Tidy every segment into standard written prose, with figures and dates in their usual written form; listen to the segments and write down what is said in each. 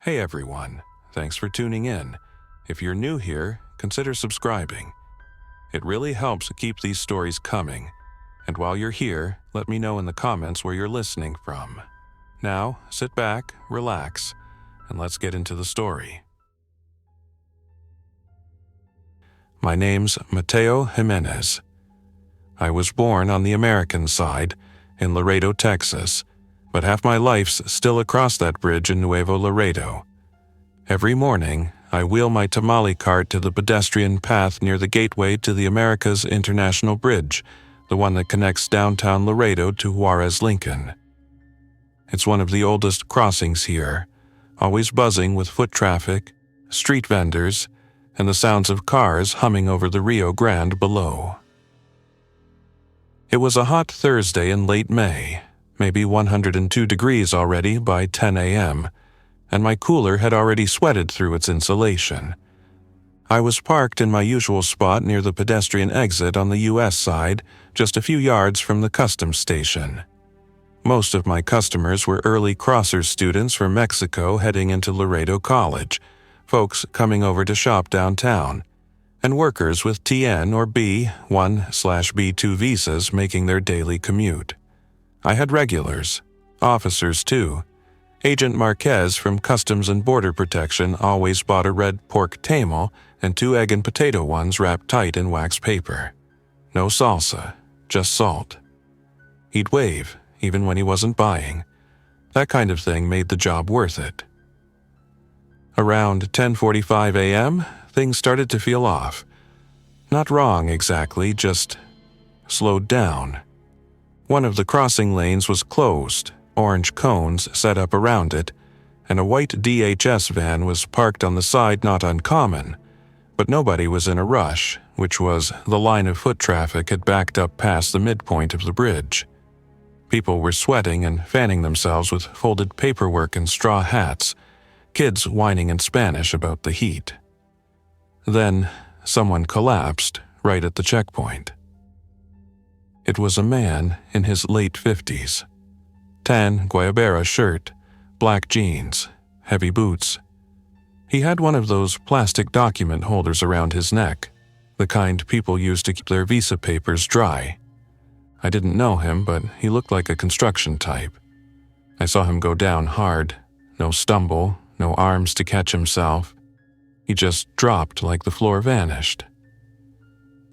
Hey everyone, thanks for tuning in. If you're new here, consider subscribing. It really helps keep these stories coming. And while you're here, let me know in the comments where you're listening from. Now, sit back, relax, and let's get into the story. My name's Mateo Jimenez. I was born on the American side, in Laredo, Texas, but half my life's still across that bridge in Nuevo Laredo. Every morning, I wheel my tamale cart to the pedestrian path near the gateway to the Americas International Bridge, the one that connects downtown Laredo to Juarez, Lincoln. It's one of the oldest crossings here, always buzzing with foot traffic, street vendors, and the sounds of cars humming over the Rio Grande below. It was a hot Thursday in late May, maybe 102 degrees already by 10 a.m., and my cooler had already sweated through its insulation. I was parked in my usual spot near the pedestrian exit on the U.S. side, just a few yards from the customs station. Most of my customers were early Crossers students from Mexico heading into Laredo College, folks coming over to shop downtown, and workers with TN or B1/B2 visas making their daily commute. I had regulars, officers too. Agent Marquez from Customs and Border Protection always bought a red pork tamal and 2 egg and potato ones wrapped tight in wax paper. No salsa, just salt. He'd wave, even when he wasn't buying. That kind of thing made the job worth it. Around 10:45 a.m., things started to feel off. Not wrong exactly, just slowed down. One of the crossing lanes was closed, orange cones set up around it, and a white DHS van was parked on the side, not uncommon. But nobody was in a rush, which was the line of foot traffic had backed up past the midpoint of the bridge. People were sweating and fanning themselves with folded paperwork and straw hats, kids whining in Spanish about the heat. Then, someone collapsed right at the checkpoint. It was a man in his late 50s. Tan Guayabera shirt, black jeans, heavy boots. He had one of those plastic document holders around his neck, the kind people use to keep their visa papers dry. I didn't know him, but he looked like a construction type. I saw him go down hard, no stumble, no arms to catch himself. He just dropped like the floor vanished.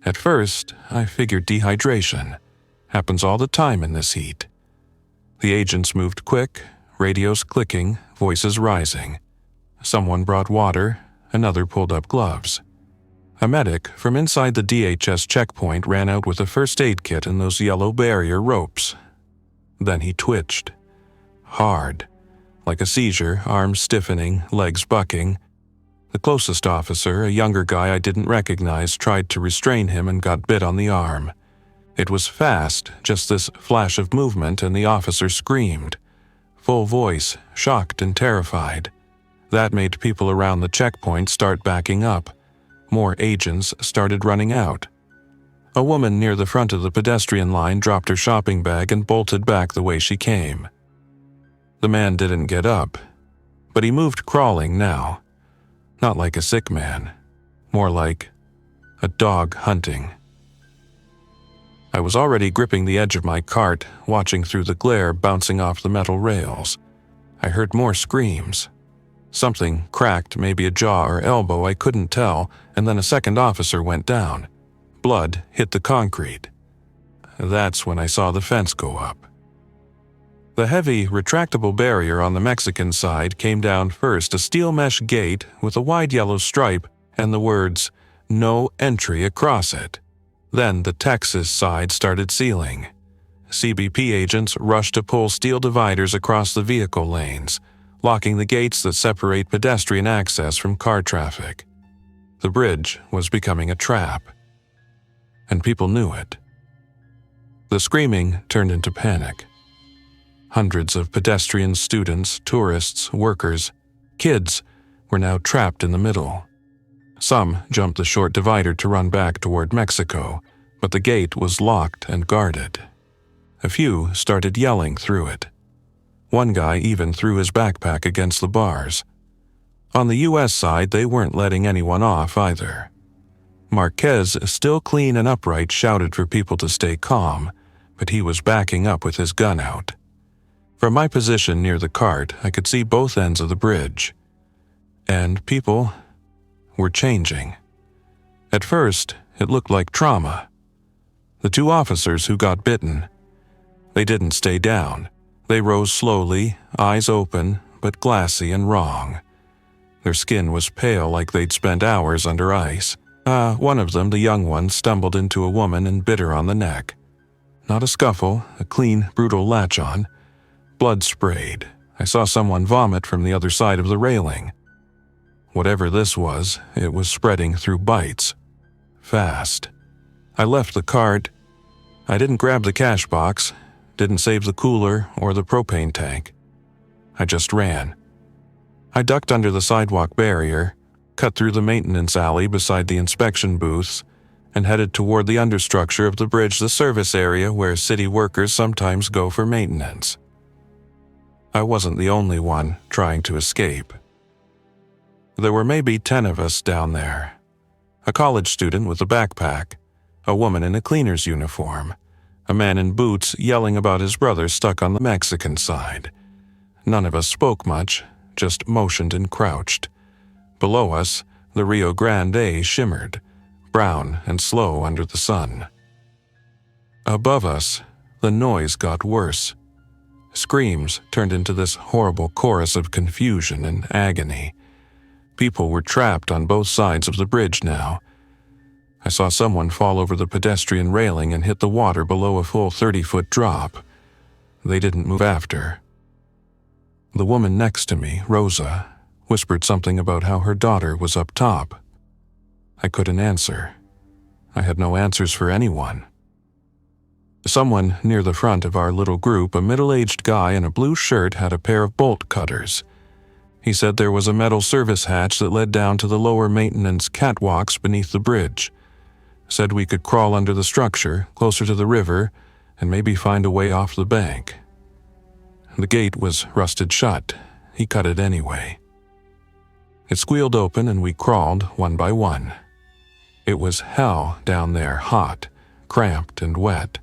At first, I figured dehydration. Happens all the time in this heat. The agents moved quick, radios clicking, voices rising. Someone brought water, another pulled up gloves. A medic from inside the DHS checkpoint ran out with a first aid kit and those yellow barrier ropes. Then he twitched. Hard. Like a seizure, arms stiffening, legs bucking. The closest officer, a younger guy I didn't recognize, tried to restrain him and got bit on the arm. It was fast, just this flash of movement, and the officer screamed. Full voice, shocked and terrified. That made people around the checkpoint start backing up. More agents started running out. A woman near the front of the pedestrian line dropped her shopping bag and bolted back the way she came. The man didn't get up, but he moved crawling now. Not like a sick man, more like a dog hunting. I was already gripping the edge of my cart, watching through the glare bouncing off the metal rails. I heard more screams. Something cracked, maybe a jaw or elbow, I couldn't tell, and then a second officer went down. Blood hit the concrete. That's when I saw the fence go up. The heavy, retractable barrier on the Mexican side came down first, a steel mesh gate with a wide yellow stripe and the words, "No entry" across it. Then the Texas side started sealing. CBP agents rushed to pull steel dividers across the vehicle lanes, locking the gates that separate pedestrian access from car traffic. The bridge was becoming a trap. And people knew it. The screaming turned into panic. Hundreds of pedestrians, students, tourists, workers, kids were now trapped in the middle. Some jumped the short divider to run back toward Mexico, but the gate was locked and guarded. A few started yelling through it. One guy even threw his backpack against the bars. On the U.S. side, they weren't letting anyone off either. Marquez, still clean and upright, shouted for people to stay calm, but he was backing up with his gun out. From my position near the cart, I could see both ends of the bridge. And people were changing. At first, it looked like trauma. The two officers who got bitten, they didn't stay down. They rose slowly, eyes open, but glassy and wrong. Their skin was pale like they'd spent hours under ice. One of them, the young one, stumbled into a woman and bit her on the neck. Not a scuffle, a clean, brutal latch-on. Blood sprayed. I saw someone vomit from the other side of the railing. Whatever this was, it was spreading through bites. Fast. I left the cart. I didn't grab the cash box, didn't save the cooler or the propane tank. I just ran. I ducked under the sidewalk barrier, cut through the maintenance alley beside the inspection booths, and headed toward the understructure of the bridge, the service area where city workers sometimes go for maintenance. I wasn't the only one trying to escape. There were maybe 10 of us down there. A college student with a backpack, a woman in a cleaner's uniform, a man in boots yelling about his brother stuck on the Mexican side. None of us spoke much, just motioned and crouched. Below us, the Rio Grande shimmered, brown and slow under the sun. Above us, the noise got worse. Screams turned into this horrible chorus of confusion and agony. People were trapped on both sides of the bridge now. I saw someone fall over the pedestrian railing and hit the water below a full 30-foot drop. They didn't move after. The woman next to me, Rosa, whispered something about how her daughter was up top. I couldn't answer. I had no answers for anyone. Someone near the front of our little group, a middle-aged guy in a blue shirt, had a pair of bolt cutters. He said there was a metal service hatch that led down to the lower maintenance catwalks beneath the bridge. Said we could crawl under the structure, closer to the river, and maybe find a way off the bank. The gate was rusted shut. He cut it anyway. It squealed open and we crawled one by one. It was hell down there, hot, cramped and wet.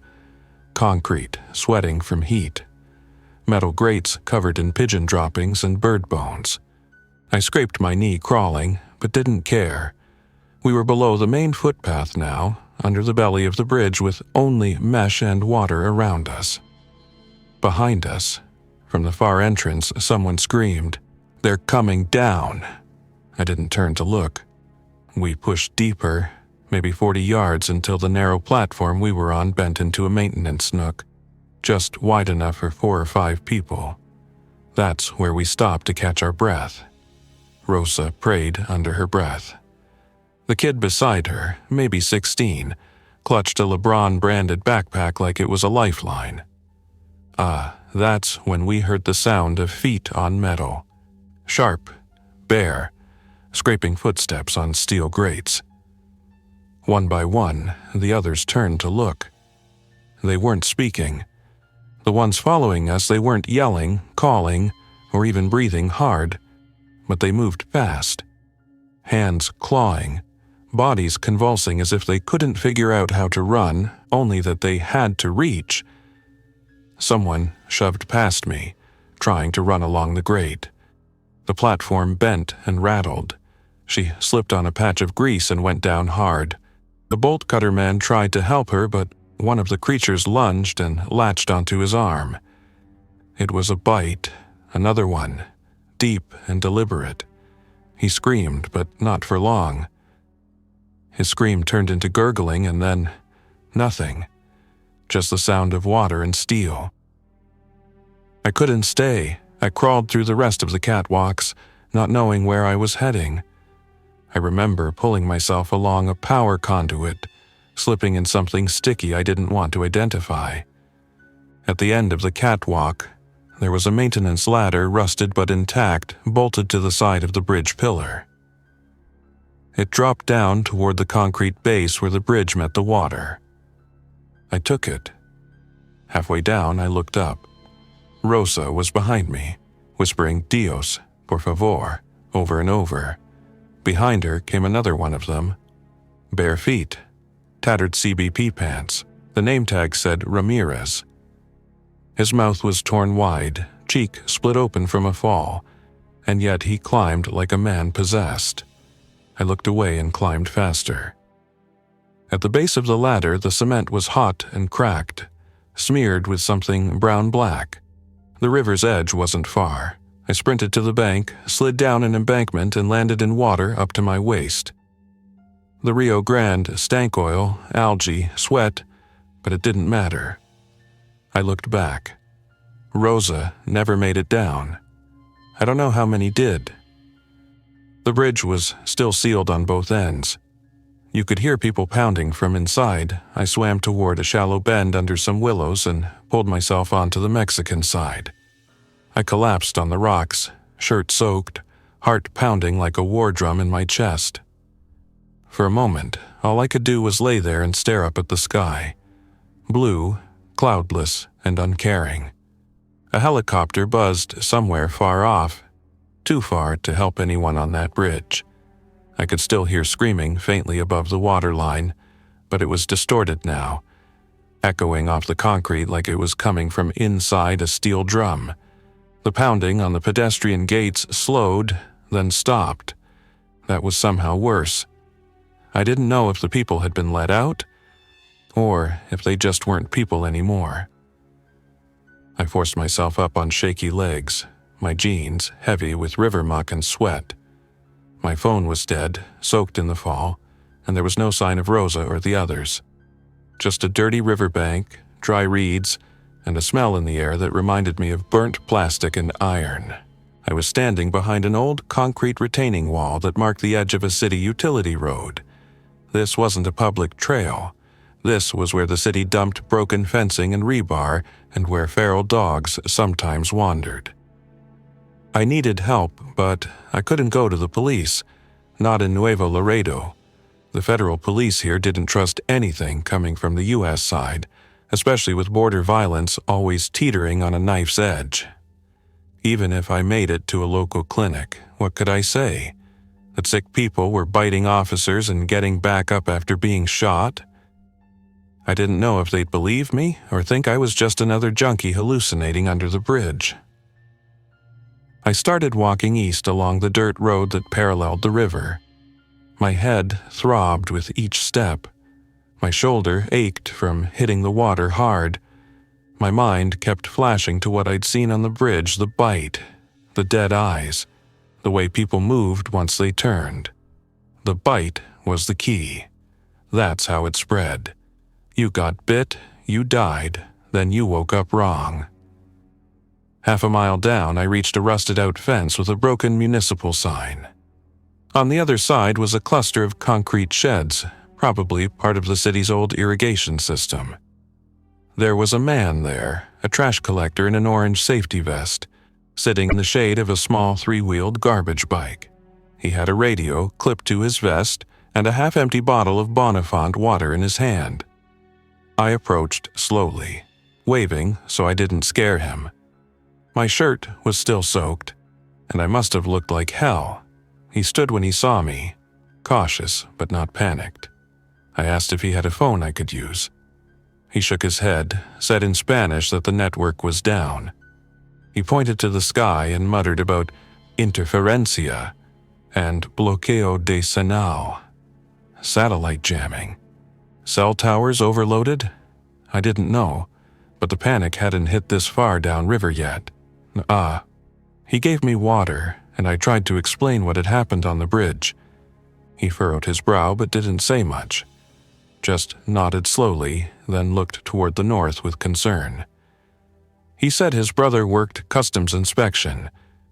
Concrete, sweating from heat. Metal grates covered in pigeon droppings and bird bones. I scraped my knee crawling, but didn't care. We were below the main footpath now, under the belly of the bridge with only mesh and water around us. Behind us, from the far entrance, someone screamed, "They're coming down!" I didn't turn to look. We pushed deeper, maybe 40 yards, until the narrow platform we were on bent into a maintenance nook, just wide enough for 4 or 5 people. That's where we stopped to catch our breath. Rosa prayed under her breath. The kid beside her, maybe 16, clutched a LeBron-branded backpack like it was a lifeline. That's when we heard the sound of feet on metal. Sharp, bare, scraping footsteps on steel grates. One by one, the others turned to look. They weren't speaking. The ones following us, they weren't yelling, calling, or even breathing hard, but they moved fast. Hands clawing, bodies convulsing as if they couldn't figure out how to run, only that they had to reach. Someone shoved past me, trying to run along the grate. The platform bent and rattled. She slipped on a patch of grease and went down hard. The bolt cutter man tried to help her, but one of the creatures lunged and latched onto his arm. It was a bite, another one, deep and deliberate. He screamed, but not for long. His scream turned into gurgling and then nothing, just the sound of water and steel. I couldn't stay. I crawled through the rest of the catwalks, not knowing where I was heading. I remember pulling myself along a power conduit, slipping in something sticky I didn't want to identify. At the end of the catwalk, there was a maintenance ladder, rusted but intact, bolted to the side of the bridge pillar. It dropped down toward the concrete base where the bridge met the water. I took it. Halfway down, I looked up. Rosa was behind me, whispering, "Dios, por favor," over and over. Behind her came another one of them. Bare feet, tattered CBP pants. The name tag said Ramirez. His mouth was torn wide, cheek split open from a fall, and yet he climbed like a man possessed. I looked away and climbed faster. At the base of the ladder, the cement was hot and cracked, smeared with something brown-black. The river's edge wasn't far. I sprinted to the bank, slid down an embankment, and landed in water up to my waist. The Rio Grande stank oil, algae, sweat, but it didn't matter. I looked back. Rosa never made it down. I don't know how many did. The bridge was still sealed on both ends. You could hear people pounding from inside. I swam toward a shallow bend under some willows and pulled myself onto the Mexican side. I collapsed on the rocks, shirt soaked, heart pounding like a war drum in my chest. For a moment, all I could do was lay there and stare up at the sky. Blue, cloudless, and uncaring. A helicopter buzzed somewhere far off, too far to help anyone on that bridge. I could still hear screaming faintly above the waterline, but it was distorted now, echoing off the concrete like it was coming from inside a steel drum. The pounding on the pedestrian gates slowed, then stopped. That was somehow worse. I didn't know if the people had been let out, or if they just weren't people anymore. I forced myself up on shaky legs, my jeans heavy with river muck and sweat. My phone was dead, soaked in the fall, and there was no sign of Rosa or the others. Just a dirty riverbank, dry reeds, and a smell in the air that reminded me of burnt plastic and iron. I was standing behind an old concrete retaining wall that marked the edge of a city utility road. This wasn't a public trail. This was where the city dumped broken fencing and rebar, and where feral dogs sometimes wandered. I needed help, but I couldn't go to the police, not in Nuevo Laredo. The federal police here didn't trust anything coming from the U.S. side, especially with border violence always teetering on a knife's edge. Even if I made it to a local clinic, what could I say? That sick people were biting officers and getting back up after being shot? I didn't know if they'd believe me or think I was just another junkie hallucinating under the bridge. I started walking east along the dirt road that paralleled the river. My head throbbed with each step. My shoulder ached from hitting the water hard. My mind kept flashing to what I'd seen on the bridge, the bite, the dead eyes, the way people moved once they turned. The bite was the key. That's how it spread. You got bit, you died, then you woke up wrong. Half a mile down, I reached a rusted-out fence with a broken municipal sign. On the other side was a cluster of concrete sheds, probably part of the city's old irrigation system. There was a man there, a trash collector in an orange safety vest, sitting in the shade of a small three-wheeled garbage bike. He had a radio clipped to his vest and a half-empty bottle of Bonifant water in his hand. I approached slowly, waving so I didn't scare him. My shirt was still soaked, and I must have looked like hell. He stood when he saw me, cautious but not panicked. I asked if he had a phone I could use. He shook his head, said in Spanish that the network was down. He pointed to the sky and muttered about interferencia and bloqueo de señal. Satellite jamming. Cell towers overloaded? I didn't know, but the panic hadn't hit this far downriver yet. He gave me water, and I tried to explain what had happened on the bridge. He furrowed his brow but didn't say much. Just nodded slowly, then looked toward the north with concern. He said his brother worked customs inspection,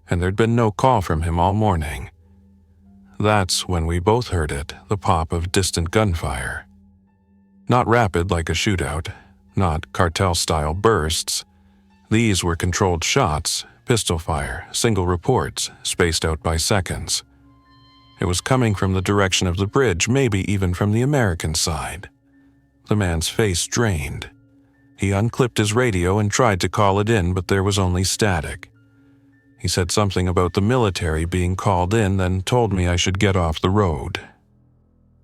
and there'd been no call from him all morning. That's when we both heard it, the pop of distant gunfire. Not rapid like a shootout, not cartel-style bursts. These were controlled shots, pistol fire, single reports, spaced out by seconds. It was coming from the direction of the bridge, maybe even from the American side. The man's face drained. He unclipped his radio and tried to call it in, but there was only static. He said something about the military being called in, then told me I should get off the road.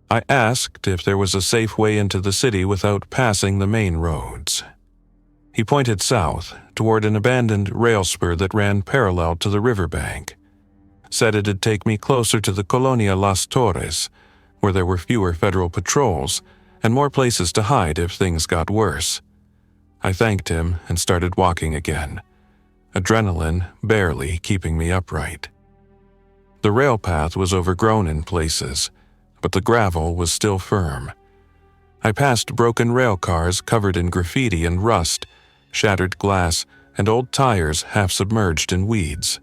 I asked if there was a safe way into the city without passing the main roads. He pointed south, toward an abandoned rail spur that ran parallel to the riverbank. Said it'd take me closer to the Colonia Las Torres, where there were fewer federal patrols and more places to hide if things got worse. I thanked him and started walking again, adrenaline barely keeping me upright. The rail path was overgrown in places, but the gravel was still firm. I passed broken rail cars covered in graffiti and rust, shattered glass, and old tires half submerged in weeds.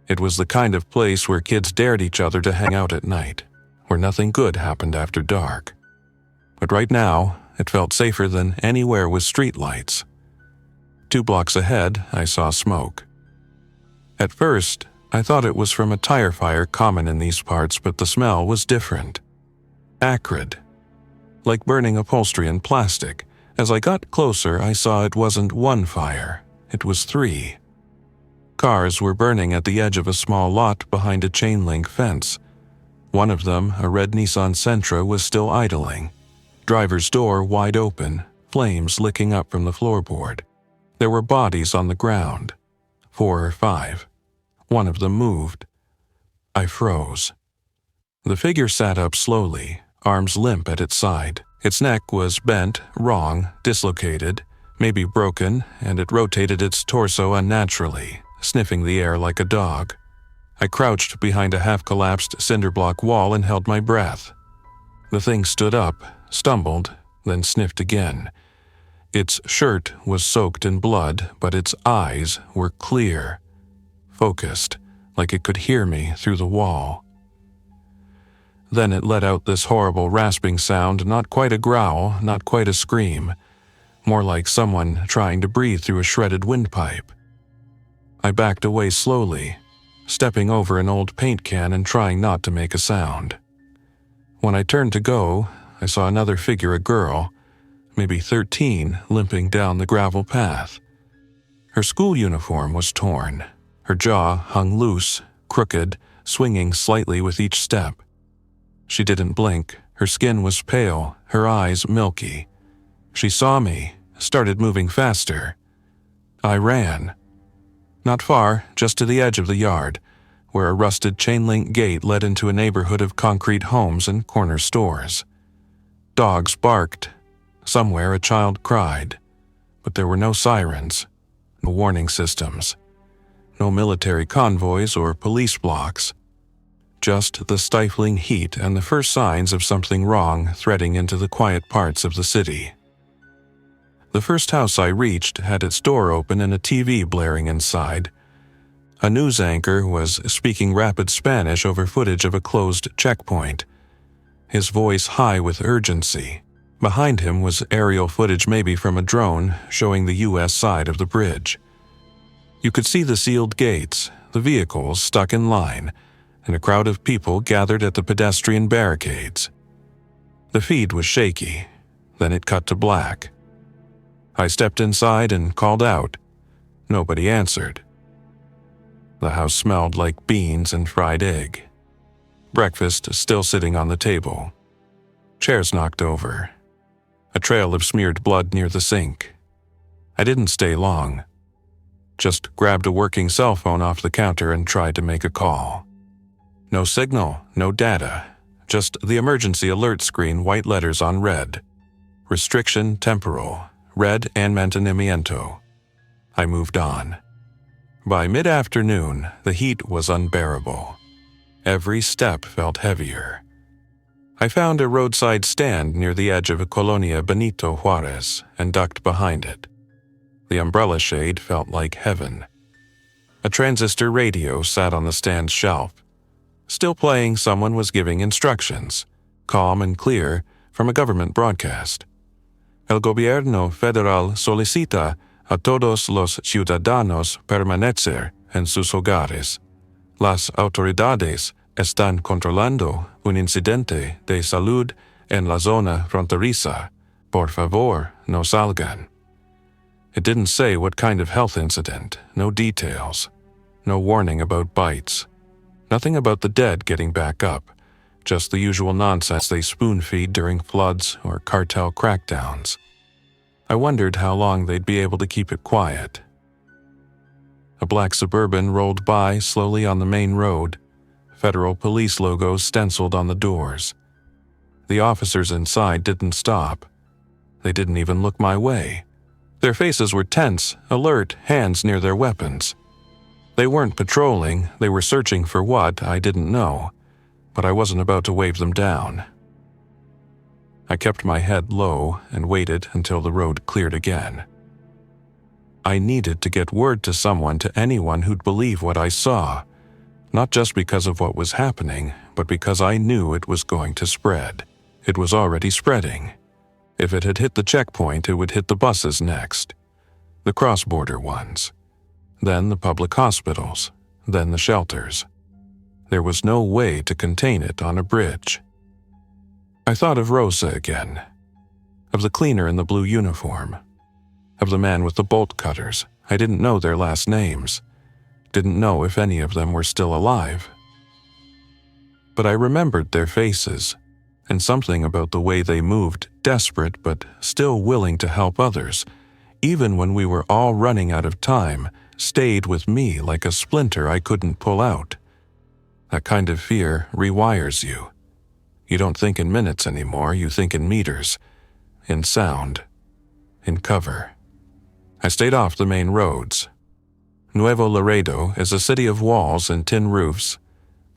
It was the kind of place where kids dared each other to hang out at night, where nothing good happened after dark. But right now, it felt safer than anywhere with streetlights. 2 blocks ahead, I saw smoke. At first, I thought it was from a tire fire common in these parts, but the smell was different. Acrid. Like burning upholstery and plastic. As I got closer, I saw it wasn't one fire. It was 3. Cars were burning at the edge of a small lot behind a chain-link fence. One of them, a red Nissan Sentra, was still idling. Driver's door wide open, flames licking up from the floorboard. There were bodies on the ground. 4 or 5. One of them moved. I froze. The figure sat up slowly, arms limp at its side. Its neck was bent, wrong, dislocated, maybe broken, and it rotated its torso unnaturally, sniffing the air like a dog. I crouched behind a half-collapsed cinder block wall and held my breath. The thing stood up, stumbled, then sniffed again. Its shirt was soaked in blood, but its eyes were clear, focused, like it could hear me through the wall. Then it let out this horrible rasping sound, not quite a growl, not quite a scream, more like someone trying to breathe through a shredded windpipe. I backed away slowly, stepping over an old paint can and trying not to make a sound. When I turned to go, I saw another figure, a girl, maybe 13, limping down the gravel path. Her school uniform was torn. Her jaw hung loose, crooked, swinging slightly with each step. She didn't blink. Her skin was pale, her eyes milky. She saw me, started moving faster. I ran. Not far, just to the edge of the yard, where a rusted chain-link gate led into a neighborhood of concrete homes and corner stores. Dogs barked. Somewhere a child cried. But there were no sirens, no warning systems, no military convoys or police blocks. Just the stifling heat and the first signs of something wrong threading into the quiet parts of the city. The first house I reached had its door open and a TV blaring inside. A news anchor was speaking rapid Spanish over footage of a closed checkpoint, his voice high with urgency. Behind him was aerial footage, maybe from a drone, showing the U.S. side of the bridge. You could see the sealed gates, the vehicles stuck in line, and a crowd of people gathered at the pedestrian barricades. The feed was shaky, then it cut to black. I stepped inside and called out. Nobody answered. The house smelled like beans and fried egg. Breakfast still sitting on the table. Chairs knocked over. A trail of smeared blood near the sink. I didn't stay long. Just grabbed a working cell phone off the counter and tried to make a call. No signal, no data, just the emergency alert screen, white letters on red. Restriction temporal, red and mantenimiento. I moved on. By mid-afternoon, the heat was unbearable. Every step felt heavier. I found a roadside stand near the edge of a Colonia Benito Juarez and ducked behind it. The umbrella shade felt like heaven. A transistor radio sat on the stand's shelf. Still playing, someone was giving instructions, calm and clear, from a government broadcast. El gobierno federal solicita a todos los ciudadanos permanecer en sus hogares. Las autoridades están controlando un incidente de salud en la zona fronteriza. Por favor, no salgan. It didn't say what kind of health incident, no details. No warning about bites. Nothing about the dead getting back up. Just the usual nonsense they spoon-feed during floods or cartel crackdowns. I wondered how long they'd be able to keep it quiet. A black Suburban rolled by slowly on the main road, federal police logos stenciled on the doors. The officers inside didn't stop. They didn't even look my way. Their faces were tense, alert, hands near their weapons. They weren't patrolling, they were searching for what, I didn't know, but I wasn't about to wave them down. I kept my head low and waited until the road cleared again. I needed to get word to someone, to anyone who'd believe what I saw, not just because of what was happening, but because I knew it was going to spread. It was already spreading. If it had hit the checkpoint, it would hit the buses next, the cross-border ones, then the public hospitals, then the shelters. There was no way to contain it on a bridge. I thought of Rosa again, of the cleaner in the blue uniform, of the man with the bolt cutters. I didn't know their last names, didn't know if any of them were still alive. But I remembered their faces, and something about the way they moved, desperate but still willing to help others, even when we were all running out of time, stayed with me like a splinter I couldn't pull out. That kind of fear rewires you. You don't think in minutes anymore, you think in meters, in sound, in cover. I stayed off the main roads. Nuevo Laredo is a city of walls and tin roofs,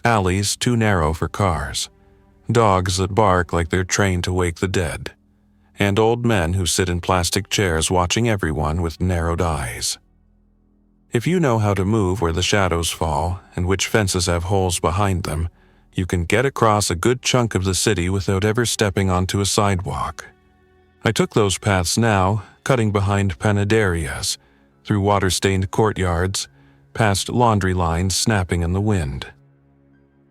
alleys too narrow for cars, dogs that bark like they're trained to wake the dead, and old men who sit in plastic chairs watching everyone with narrowed eyes. If you know how to move where the shadows fall and which fences have holes behind them, you can get across a good chunk of the city without ever stepping onto a sidewalk. I took those paths now, cutting behind panaderias, through water-stained courtyards, past laundry lines snapping in the wind.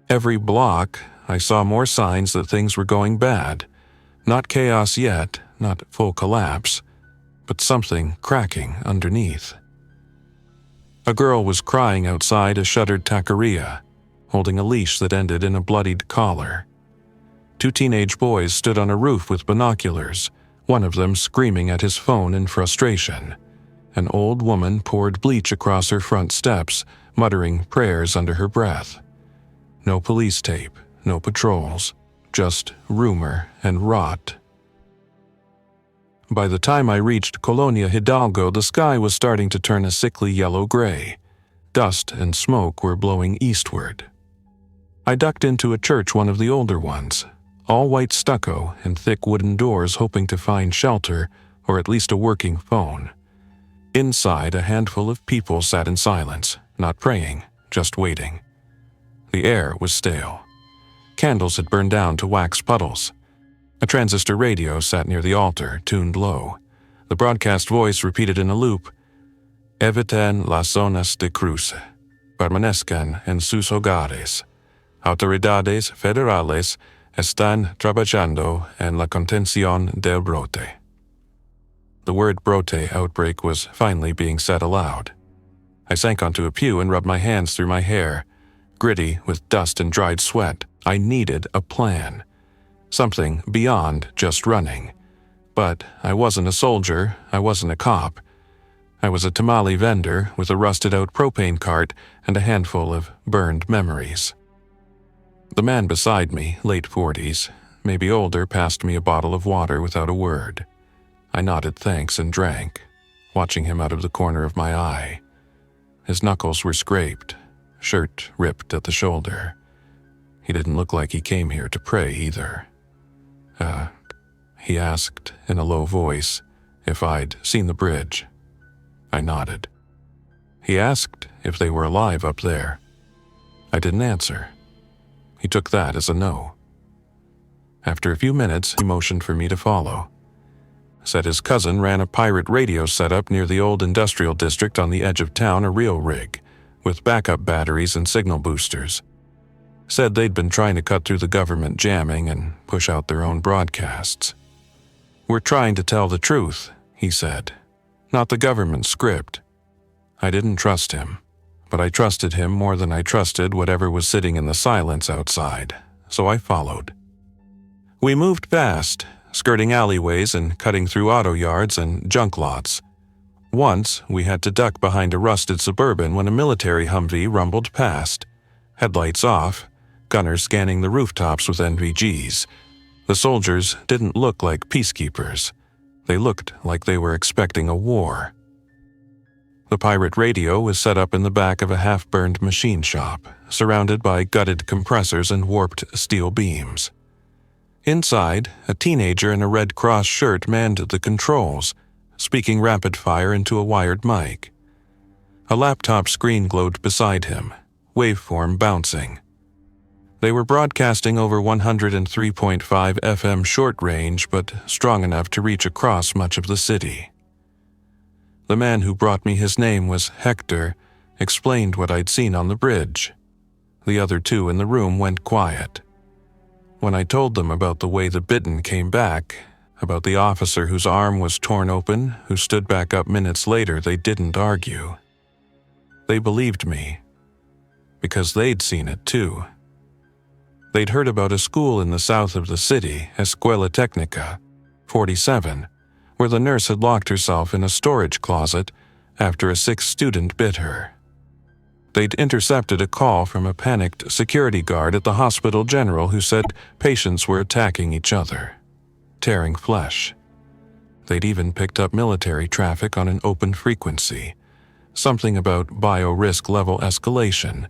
Every block, I saw more signs that things were going bad. Not chaos yet, not full collapse, but something cracking underneath. A girl was crying outside a shuttered taqueria, holding a leash that ended in a bloodied collar. Two teenage boys stood on a roof with binoculars, one of them screaming at his phone in frustration. An old woman poured bleach across her front steps, muttering prayers under her breath. No police tape, no patrols, just rumor and rot. By the time I reached Colonia Hidalgo, the sky was starting to turn a sickly yellow-gray. Dust and smoke were blowing eastward. I ducked into a church, one of the older ones, all white stucco and thick wooden doors, hoping to find shelter or at least a working phone. Inside, a handful of people sat in silence, not praying, just waiting. The air was stale. Candles had burned down to wax puddles. A transistor radio sat near the altar, tuned low. The broadcast voice repeated in a loop, "Eviten las zonas de cruce. Permanezcan en sus hogares. Autoridades federales están trabajando en la contención del brote." The word brote, outbreak, was finally being said aloud. I sank onto a pew and rubbed my hands through my hair, gritty with dust and dried sweat. I needed a plan. Something beyond just running. But I wasn't a soldier, I wasn't a cop. I was a tamale vendor with a rusted-out propane cart and a handful of burned memories. The man beside me, late 40s, maybe older, passed me a bottle of water without a word. I nodded thanks and drank, watching him out of the corner of my eye. His knuckles were scraped, shirt ripped at the shoulder. He didn't look like he came here to pray either. He asked in a low voice if I'd seen the bridge. I nodded. He asked if they were alive up there. I didn't answer. He took that as a no. After a few minutes, he motioned for me to follow. Said his cousin ran a pirate radio setup near the old industrial district on the edge of town, a real rig, with backup batteries and signal boosters. Said they'd been trying to cut through the government jamming and push out their own broadcasts. "We're trying to tell the truth," he said, "not the government script." I didn't trust him, but I trusted him more than I trusted whatever was sitting in the silence outside, so I followed. We moved fast, skirting alleyways and cutting through auto yards and junk lots. Once, we had to duck behind a rusted Suburban when a military Humvee rumbled past. Headlights off, gunners scanning the rooftops with NVGs. The soldiers didn't look like peacekeepers. They looked like they were expecting a war. The pirate radio was set up in the back of a half-burned machine shop, surrounded by gutted compressors and warped steel beams. Inside, a teenager in a Red Cross shirt manned the controls, speaking rapid-fire into a wired mic. A laptop screen glowed beside him, waveform bouncing. They were broadcasting over 103.5 FM short range, but strong enough to reach across much of the city. The man who brought me his name was Hector, explained what I'd seen on the bridge. The other two in the room went quiet. When I told them about the way the bitten came back, about the officer whose arm was torn open, who stood back up minutes later, they didn't argue. They believed me, because they'd seen it too. They'd heard about a school in the south of the city, Escuela Técnica, 47, where the nurse had locked herself in a storage closet after a sick student bit her. They'd intercepted a call from a panicked security guard at the hospital general who said patients were attacking each other, tearing flesh. They'd even picked up military traffic on an open frequency, something about bio-risk level escalation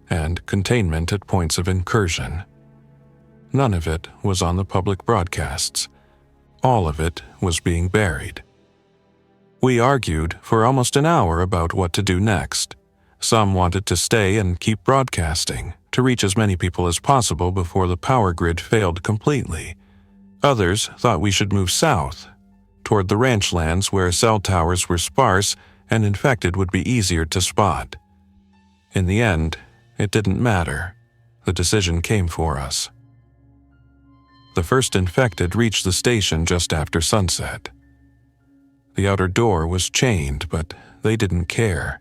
and containment at points of incursion. None of it was on the public broadcasts. All of it was being buried. We argued for almost an hour about what to do next. Some wanted to stay and keep broadcasting, to reach as many people as possible before the power grid failed completely. Others thought we should move south, toward the ranch lands where cell towers were sparse and infected would be easier to spot. In the end, it didn't matter. The decision came for us. The first infected reached the station just after sunset. The outer door was chained, but they didn't care.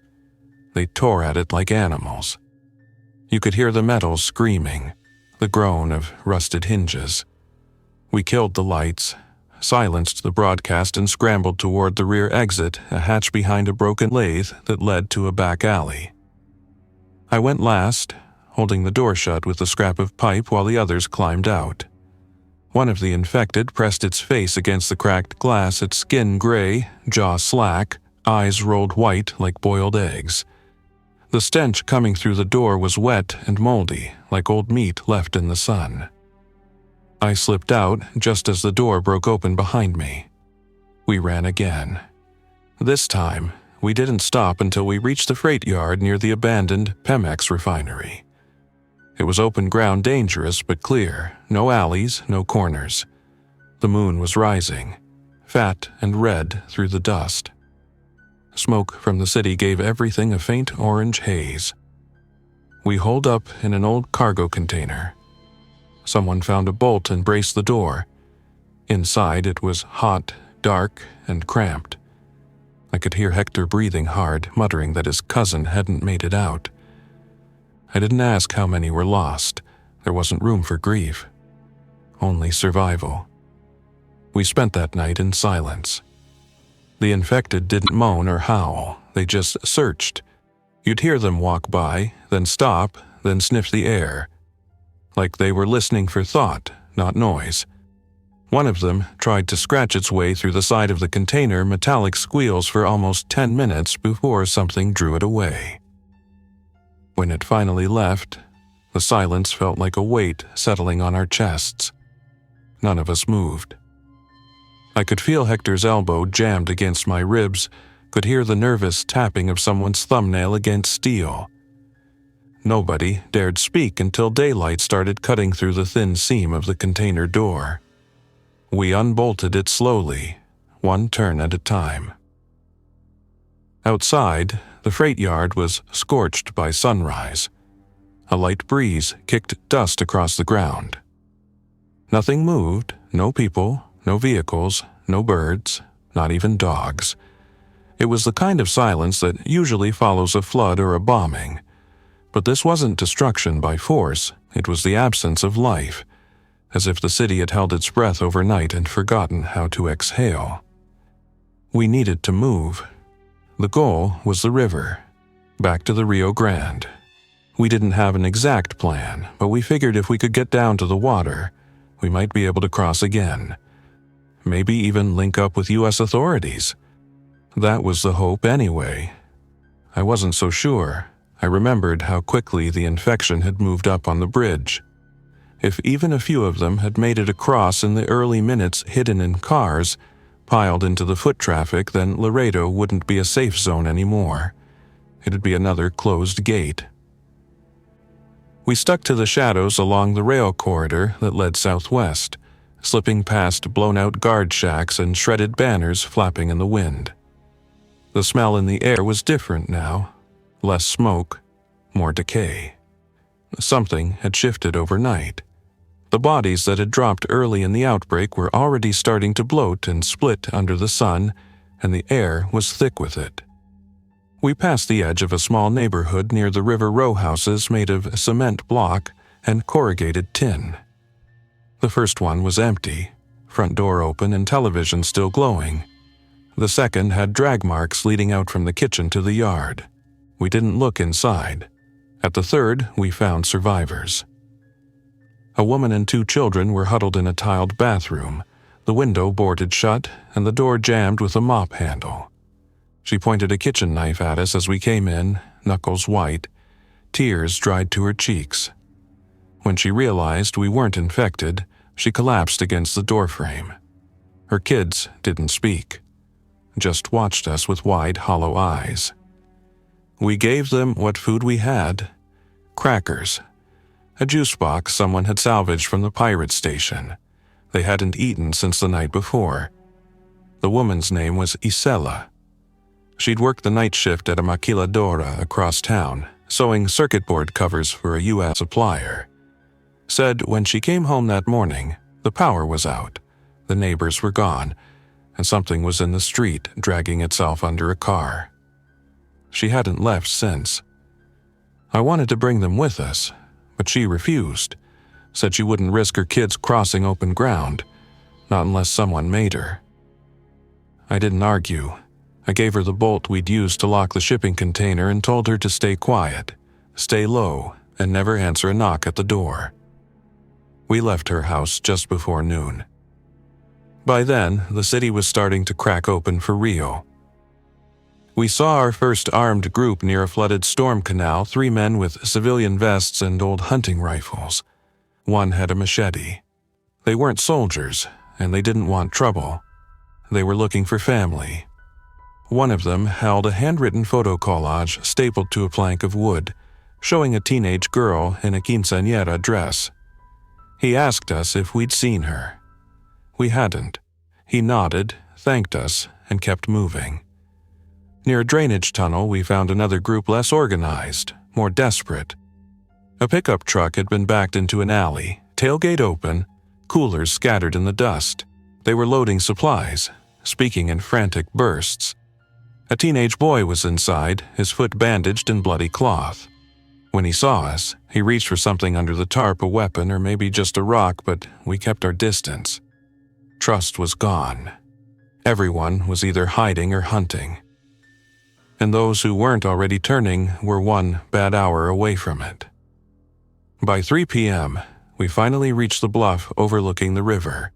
They tore at it like animals. You could hear the metal screaming, the groan of rusted hinges. We killed the lights, silenced the broadcast, and scrambled toward the rear exit, a hatch behind a broken lathe that led to a back alley. I went last, holding the door shut with a scrap of pipe while the others climbed out. One of the infected pressed its face against the cracked glass, its skin gray, jaw slack, eyes rolled white like boiled eggs. The stench coming through the door was wet and moldy, like old meat left in the sun. I slipped out just as the door broke open behind me. We ran again. This time, we didn't stop until we reached the freight yard near the abandoned Pemex refinery. It was open ground, dangerous but clear, no alleys, no corners. The moon was rising, fat and red through the dust. Smoke from the city gave everything a faint orange haze. We holed up in an old cargo container. Someone found a bolt and braced the door. Inside it was hot, dark, and cramped. I could hear Hector breathing hard, muttering that his cousin hadn't made it out. I didn't ask how many were lost. There wasn't room for grief. Only survival. We spent that night in silence. The infected didn't moan or howl. They just searched. You'd hear them walk by, then stop, then sniff the air. Like they were listening for thought, not noise. One of them tried to scratch its way through the side of the container, metallic squeals for almost 10 minutes before something drew it away. When it finally left, the silence felt like a weight settling on our chests. None of us moved. I could feel Hector's elbow jammed against my ribs, could hear the nervous tapping of someone's thumbnail against steel. Nobody dared speak until daylight started cutting through the thin seam of the container door. We unbolted it slowly, one turn at a time. Outside, the freight yard was scorched by sunrise. A light breeze kicked dust across the ground. Nothing moved, no people, no vehicles, no birds, not even dogs. It was the kind of silence that usually follows a flood or a bombing. But this wasn't destruction by force, it was the absence of life, as if the city had held its breath overnight and forgotten how to exhale. We needed to move. The goal was the river, back to the Rio Grande. We didn't have an exact plan, but we figured if we could get down to the water, we might be able to cross again. Maybe even link up with U.S. authorities. That was the hope anyway. I wasn't so sure. I remembered how quickly the infection had moved up on the bridge. If even a few of them had made it across in the early minutes hidden in cars, piled into the foot traffic, then Laredo wouldn't be a safe zone anymore. It'd be another closed gate. We stuck to the shadows along the rail corridor that led southwest, slipping past blown-out guard shacks and shredded banners flapping in the wind. The smell in the air was different now. Less smoke, more decay. Something had shifted overnight. The bodies that had dropped early in the outbreak were already starting to bloat and split under the sun, and the air was thick with it. We passed the edge of a small neighborhood near the river row houses made of cement block and corrugated tin. The first one was empty, front door open and television still glowing. The second had drag marks leading out from the kitchen to the yard. We didn't look inside. At the third, we found survivors. A woman and 2 children were huddled in a tiled bathroom, the window boarded shut and the door jammed with a mop handle. She pointed a kitchen knife at us as we came in, knuckles white, tears dried to her cheeks. When she realized we weren't infected, she collapsed against the doorframe. Her kids didn't speak, just watched us with wide, hollow eyes. We gave them what food we had: crackers, a juice box someone had salvaged from the pirate station. They hadn't eaten since the night before. The woman's name was Isela. She'd worked the night shift at a maquiladora across town, sewing circuit board covers for a U.S. supplier. Said when she came home that morning, the power was out, the neighbors were gone, and something was in the street dragging itself under a car. She hadn't left since. I wanted to bring them with us, but she refused, said she wouldn't risk her kids crossing open ground, not unless someone made her. I didn't argue. I gave her the bolt we'd used to lock the shipping container and told her to stay quiet, stay low, and never answer a knock at the door. We left her house just before noon. By then, the city was starting to crack open for Rio. We saw our first armed group near a flooded storm canal, 3 men with civilian vests and old hunting rifles. One had a machete. They weren't soldiers, and they didn't want trouble. They were looking for family. One of them held a handwritten photo collage stapled to a plank of wood, showing a teenage girl in a quinceañera dress. He asked us if we'd seen her. We hadn't. He nodded, thanked us, and kept moving. Near a drainage tunnel, we found another group less organized, more desperate. A pickup truck had been backed into an alley, tailgate open, coolers scattered in the dust. They were loading supplies, speaking in frantic bursts. A teenage boy was inside, his foot bandaged in bloody cloth. When he saw us, he reached for something under the tarp, a weapon or maybe just a rock, but we kept our distance. Trust was gone. Everyone was either hiding or hunting. And those who weren't already turning were 1 bad hour away from it. By 3 p.m., we finally reached the bluff overlooking the river.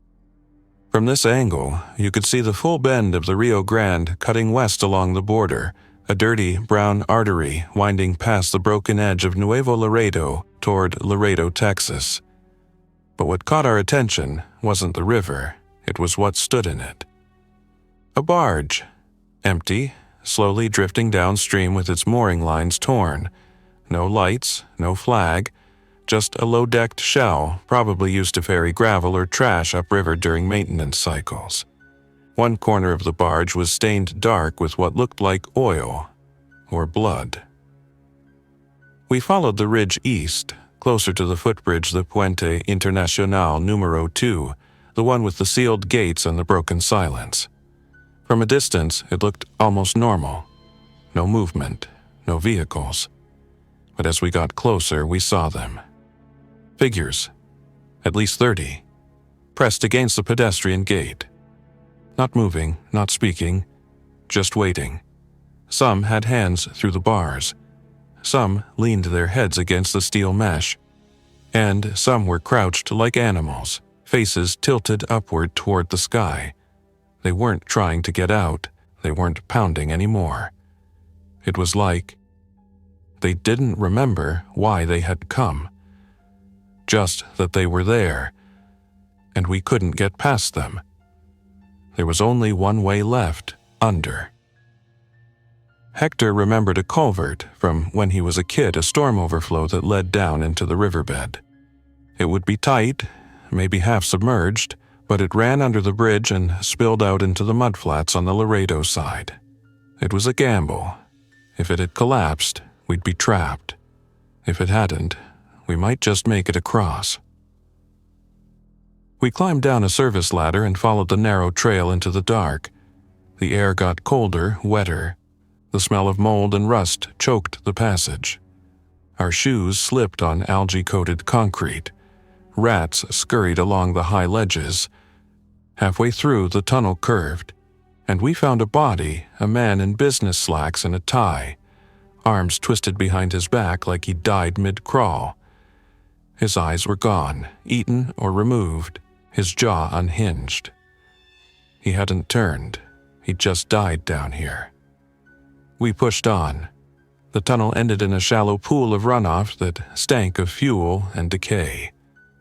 From this angle, you could see the full bend of the Rio Grande cutting west along the border, a dirty, brown artery winding past the broken edge of Nuevo Laredo toward Laredo, Texas. But what caught our attention wasn't the river, it was what stood in it. A barge, empty, slowly drifting downstream with its mooring lines torn. No lights, no flag, just a low-decked shell, probably used to ferry gravel or trash upriver during maintenance cycles. One corner of the barge was stained dark with what looked like oil or blood. We followed the ridge east, closer to the footbridge, the Puente Internacional Numero 2, the one with the sealed gates and the broken silence. From a distance, it looked almost normal. No movement, no vehicles. But as we got closer, we saw them. Figures, at least 30, pressed against the pedestrian gate. Not moving, not speaking, just waiting. Some had hands through the bars. Some leaned their heads against the steel mesh. And some were crouched like animals, faces tilted upward toward the sky. They weren't trying to get out. They weren't pounding anymore. It was like they didn't remember why they had come. Just that they were there, and we couldn't get past them. There was only one way left, under. Hector remembered a culvert from when he was a kid, a storm overflow that led down into the riverbed. It would be tight, maybe half submerged, but it ran under the bridge and spilled out into the mudflats on the Laredo side. It was a gamble. If it had collapsed, we'd be trapped. If it hadn't, we might just make it across. We climbed down a service ladder and followed the narrow trail into the dark. The air got colder, wetter. The smell of mold and rust choked the passage. Our shoes slipped on algae-coated concrete. Rats scurried along the high ledges. Halfway through, the tunnel curved, and we found a body, a man in business slacks and a tie, arms twisted behind his back like he died mid-crawl. His eyes were gone, eaten or removed, his jaw unhinged. He hadn't turned. He'd just died down here. We pushed on. The tunnel ended in a shallow pool of runoff that stank of fuel and decay.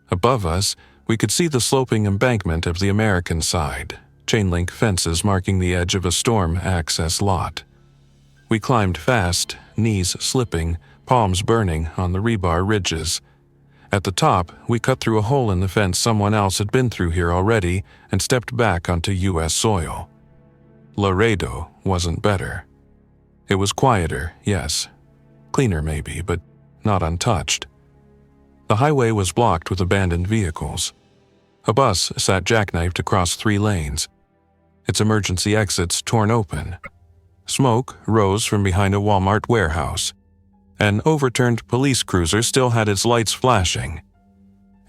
Above us, we could see the sloping embankment of the American side, chain-link fences marking the edge of a storm access lot. We climbed fast, knees slipping, palms burning on the rebar ridges. At the top, we cut through a hole in the fence someone else had been through here already and stepped back onto U.S. soil. Laredo wasn't better. It was quieter, yes. Cleaner maybe, but not untouched. The highway was blocked with abandoned vehicles. A bus sat jackknifed across 3 lanes, its emergency exits torn open. Smoke rose from behind a Walmart warehouse. An overturned police cruiser still had its lights flashing.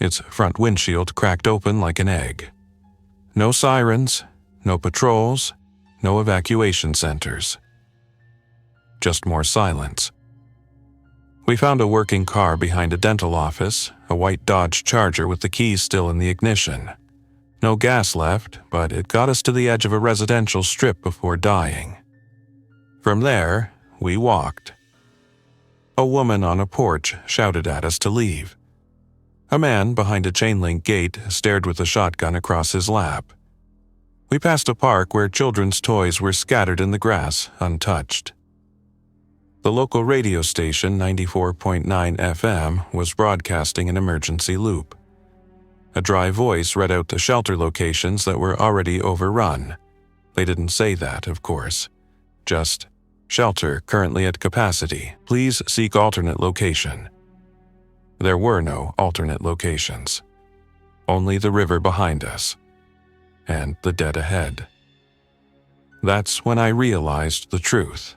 Its front windshield cracked open like an egg. No sirens, no patrols, no evacuation centers. Just more silence. We found a working car behind a dental office, a white Dodge Charger with the keys still in the ignition. No gas left, but it got us to the edge of a residential strip before dying. From there, we walked. A woman on a porch shouted at us to leave. A man behind a chain-link gate stared with a shotgun across his lap. We passed a park where children's toys were scattered in the grass, untouched. The local radio station, 94.9 FM, was broadcasting an emergency loop. A dry voice read out the shelter locations that were already overrun. They didn't say that, of course. Just, shelter currently at capacity. Please seek alternate location. There were no alternate locations. Only the river behind us. And the dead ahead. That's when I realized the truth.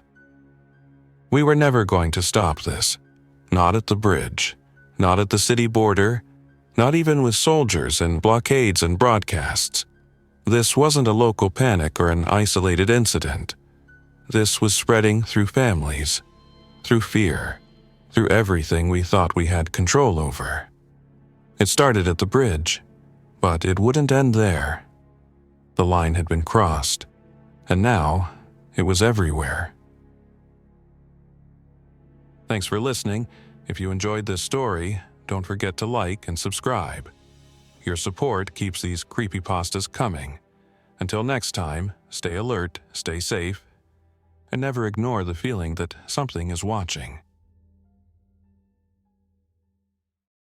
We were never going to stop this. Not at the bridge. Not at the city border. Not even with soldiers and blockades and broadcasts. This wasn't a local panic or an isolated incident. This was spreading through families, through fear, through everything we thought we had control over. It started at the bridge, but it wouldn't end there. The line had been crossed, and now it was everywhere. Thanks for listening. If you enjoyed this story, don't forget to like and subscribe. Your support keeps these creepypastas coming. Until next time, stay alert, stay safe, and never ignore the feeling that something is watching.